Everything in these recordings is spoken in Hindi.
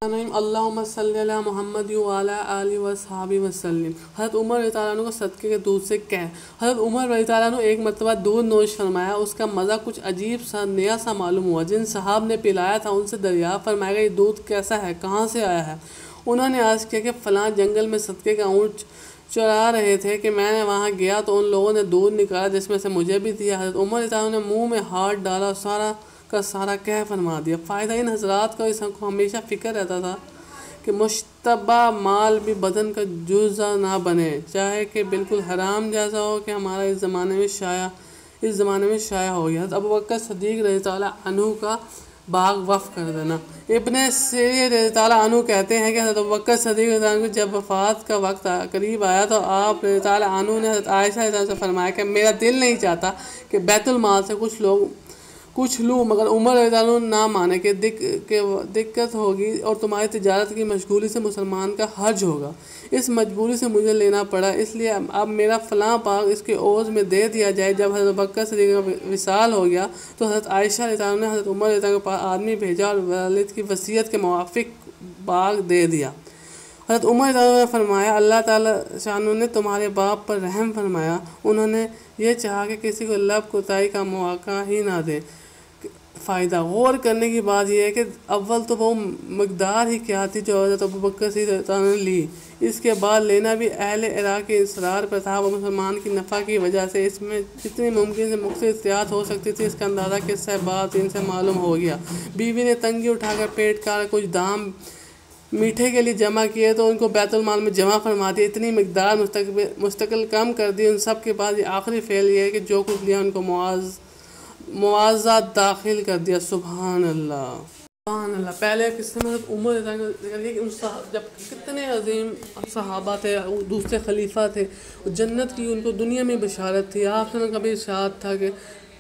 अल्लाहुम्मा सल्ली अला मुहम्मद व अला आलि व अस्हाबि वसल्लम। हज़रत उमर रज़ियल्लाहु अन्हु को सदक़े के दूध से कह। हज़रत उमर रज़ियल्लाहु अन्हु एक मरतबा दूध नोश फरमाया, उसका मज़ा कुछ अजीब सा नया सा मालूम हुआ। जिन साहब ने पिलाया था उनसे दरियाफ़त फरमाया, ये दूध कैसा है, कहाँ से आया है। उन्होंने अर्ज़ किया कि फ़लाँ जंगल में सदक़े का ऊँट चरा रहे थे कि मैंने वहाँ गया तो उन लोगों ने दूध निकाला जिसमें से मुझे भी दिया। हज़रत उमर रज़ियल्लाहु अन्हु ने मुँह में हाथ डाला, सारा का सारा कह फरमा दिया। फ़ायदा इन हज़रात का इसको हमेशा फ़िक्र रहता था कि मुश्तबा माल भी बदन का जुज़ा ना बने, चाहे कि बिल्कुल हराम जैसा हो कि हमारा इस ज़माने में शाया हो गया। अबू बकर सिद्दीक़ रज़ियल्लाहु अन्हु का बाग वफ़ कर देना। इब्ने सीरीन रज़ियल्लाहु अन्हु कहते हैं कि हज़रत अबू बकर सिद्दीक़ रज़ियल्लाहु अन्हु जब वफ़ात का वक्त करीब आया तो आप रज़ियल्लाहु अन्हु ने हज़रत आयशा रज़ियल्लाहु अन्हा से फरमाया कि मेरा दिल नहीं चाहता कि बैतुल माल से कुछ लूँ, मगर उमर रज़ियल्लाहु अन्हु ना माने कि दिक्कत होगी और तुम्हारी तिजारत की मशगूली से मुसलमान का हर्ज होगा। इस मजबूरी से मुझे लेना पड़ा, इसलिए अब मेरा फ़लाँ बाग इसके ओज़ में दे दिया जाए। जब हज़रत बकर सिद्दीक़ का विसाल हो गया तो हज़रत आयशा रज़ियल्लाहु अन्हा ने हज़रत उमर रज़ियल्लाहु अन्हु के पास आदमी भेजा और वालिद की वसीयत के मुवाफ़िक बाग दे दिया। हज़रत उमर रज़ियल्लाहु अन्हु ने फरमाया, अल्लाह ताला शान ने तुम्हारे बाप पर रहम फरमाया। उन्होंने ये चाहा कि किसी को लब कुताई का मौका ही ना दे। फ़ायदा गौर करने की बात यह है कि अव्वल तो वो मकदार ही क्या थी जो हज़रत अबू बकर सिद्दीक़ ने ली, इसके बाद लेना भी अहले इराक़ के इसरार पर था। वो मुसलमान की नफ़ा की वजह से इसमें जितनी मुमकिन से मुख्तलिफ़ एहतियात हो सकती थी, इसका अंदाज़ा किस्सा बात इनसे मालूम हो गया। बीवी ने तंगी उठाकर पेट का कुछ दाम मीठे के लिए जमा किए तो उनको बैतुल माल में जमा फरमा दिया। इतनी मकदार मुस्तकिल कम कर दी। उन सब के बाद ये आखिरी फ़ेल ये है कि जो कुछ लिया उनको मुआवज़ा दाखिल कर दिया। सुभान अल्लाह, सुभान अल्लाह। पहले किस्से में उमर जब कितने अजीम सहाबा थे, दूसरे खलीफा थे, जन्नत की उनको दुनिया में बशारत थी। आपने कभी इरशाद था कि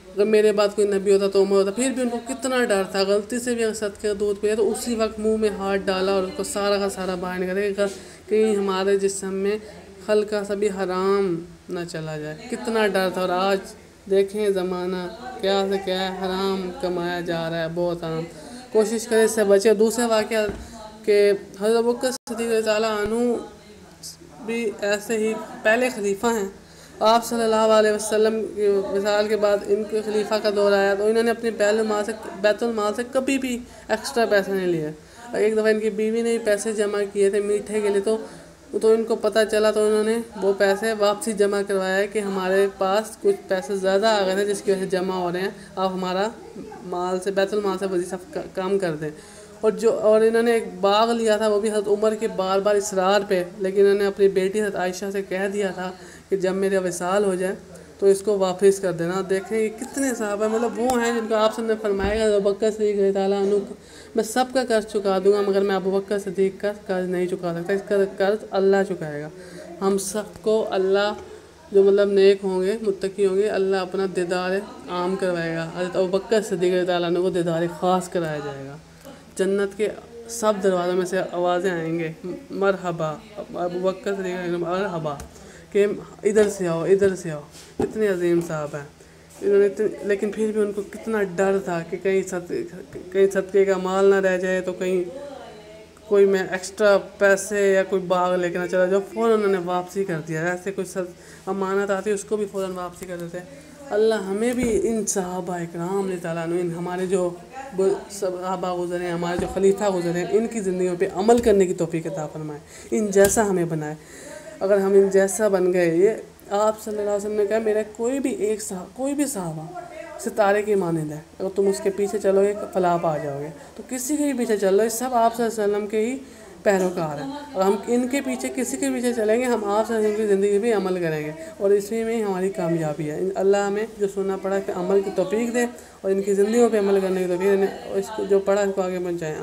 अगर मेरे बाद कोई नबी होता तो उमर होता, फिर भी उनको कितना डर था। गलती से भी अगर सदक़े का दूध पिया तो उसी वक्त मुँह में हाथ डाला और उसको सारा का सारा बाहर निकालेगा, कहीं हमारे जिस्म में हल्का सा भी हराम न चला जाए। कितना डर था। और आज देखें ज़माना क्या से क्या है, हराम कमाया जा रहा है, बहुत हराम। कोशिश करें इससे बचे। दूसरे वाक़या के हज़रत अबू बकर सिद्दीक़ रज़ियल्लाहु अन्हु भी ऐसे ही पहले खलीफा हैं। आप सल्लल्लाहु अलैहि वसल्लम के विसाल के बाद इनके खलीफा का दौर आया तो इन्होंने अपने बैतुल माल से कभी भी एक्स्ट्रा पैसे नहीं लिए। एक दफ़ा इनकी बीवी ने पैसे जमा किए थे मीठे के लिए, तो इनको पता चला तो उन्होंने वो पैसे वापसी जमा करवाया कि हमारे पास कुछ पैसे ज़्यादा आ गए थे जिसकी वजह से जमा हो रहे हैं, आप हमारा बैतुल माल से वजीफ़ा कम कर दें। और इन्होंने एक बाग लिया था, वो भी हज़रत उमर के बार बार इसरार पे, लेकिन इन्होंने अपनी बेटी हज़रत आयशा से कह दिया था कि जब मेरा विसाल हो जाए तो इसको वापस कर देना। देखें ये कितने साहब हैं, मतलब वो हैं जिनको आप सबने फरमाएगा अबू बकर सिद्दीक़ रज़ियल्लाहु अन्हु मैं सबका कर्ज चुका दूंगा, मगर मैं अबू बकर सिद्दीक़ का कर्ज नहीं चुका सकता। इसका कर्ज अल्लाह चुकाएगा। हम सबको अल्लाह जो मतलब नेक होंगे, मुत्तकी होंगे, अल्लाह अपना दीदार आम करवाएगा। हज़रत अबू बकर सिद्दीक़ रज़ियल्लाहु अन्हु को दीदार ख़ास कराया जाएगा। जन्नत के सब दरवाज़ों में से आवाज़ें आएंगे, मरहबा अबू बकर सिद्दीक़, मरहबा कि इधर से आओ, इधर से आओ। कितने अजीम साहब हैं इन्होंने, लेकिन फिर भी उनको कितना डर था कि कहीं सदक़े का माल ना रह जाए, तो कहीं कोई मैं एक्स्ट्रा पैसे या कोई बाग लेके ना चला जाओ। फ़ौरन उन्होंने वापसी कर दिया। ऐसे कोई अमानत आती है उसको भी फ़ौरन वापसी कर देते हैं। अल्लाह हमें भी इन सहाबा इकराम ने ताला इन हमारे जो सहाबा गुज़रे हैं, हमारे जो खलीफा गुज़रे हैं, इनकी ज़िंदगियों पे अमल करने की तौफ़ीक़ अता फरमाए, इन जैसा हमें बनाए। अगर हम इन जैसा बन गए, ये आप सल्लल्लाहु अलैहि वसल्लम ने कहा मेरा कोई भी सहाबा सितारे की मानंद है, अगर तुम उसके पीछे चलोगे फलाह पा जाओगे। तो किसी के भी पीछे चलो, ये सब आप सल्लल्लाहु अलैहि वसल्लम के ही पैरोकार हैं। और हम इनके पीछे किसी के पीछे चलेंगे, हम आप सल्लल्लाहु अलैहि वसल्लम की ज़िंदगी भी अमल करेंगे और इसी में हमारी कामयाबी है। अल्लाह हमें जो सुनना पड़ा कि अमल की तौफ़ीक़ दे और इनकी ज़िंदगियों पे अमल करने की तौफ़ीक़ दे, और इसको जो पढ़ा इसको आगे पहुँचाएँ।